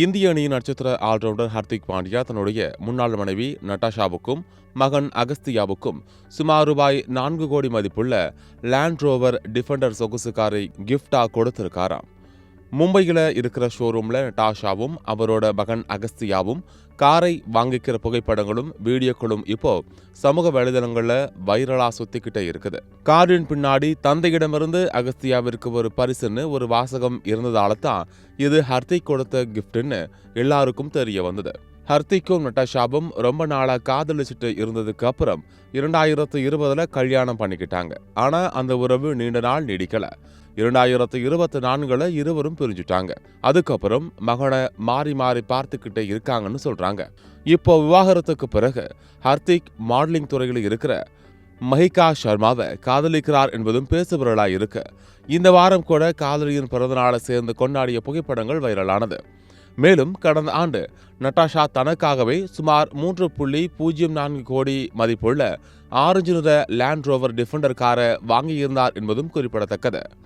இந்திய அணியின் நட்சத்திர ஆல்ரவுண்டர் ஹர்திக் பாண்டியா தன்னுடைய முன்னாள் மனைவி நட்டாஷாவுக்கும் மகன் அகஸ்தியாவுக்கும் சுமார் ரூபாய் 4 கோடி மதிப்புள்ள லேண்ட் ரோவர் டிஃபெண்டர் சொகுசு காரை கிஃப்டா கொடுத்திருக்காராம். மும்பையில் இருக்கிற ஷோரூம்ல நட்டாஷாவும் அவரோட மகன் அகஸ்தியாவும் காரை வாங்கிக்கிற புகைப்படங்களும் வீடியோக்களும் இப்போ சமூக வலைதளங்கள்ல வைரலா சுத்திக்கிட்டே இருக்குது. காரின் பின்னாடி தந்தையிடமிருந்து அகஸ்தியாவிற்கு ஒரு பரிசுன்னு ஒரு வாசகம் இருந்ததால தான் இது ஹர்திக் கொடுத்த கிஃப்ட்னு எல்லாருக்கும் தெரிய வந்தது. ஹர்திக்கும் நட்டாஷாவும் ரொம்ப நாளா காதலிச்சுட்டு இருந்ததுக்கு அப்புறம் 2020 கல்யாணம் பண்ணிக்கிட்டாங்க. ஆனா அந்த உறவு நீண்ட நாள் நீடிக்கல. 2024 இருவரும் பிரிஞ்சுட்டாங்க. அதுக்கப்புறம் மகனை மாறி மாறி பார்த்துக்கிட்டே இருக்காங்கன்னு சொல்றாங்க. இப்போ விவாகரத்துக்கு பிறகு ஹர்திக் மாடலிங் துறையில் இருக்கிற மஹிகா சர்மாவை காதலிக்கிறார் என்பதும் பேசுபொருளா இருக்கு. இந்த வாரம் கூட காதலியின் பிறந்தநாளை சேர்ந்து கொண்டாடிய புகைப்படங்கள் வைரலானது. மேலும் கடந்த ஆண்டு நட்டாஷா தனக்காகவே சுமார் 3.04 கோடி மதிப்புள்ள ஆரஞ்சு நிற லேண்ட் ரோவர் டிஃபெண்டர் காரை வாங்கியிருந்தார் என்பதும் குறிப்பிடத்தக்கது.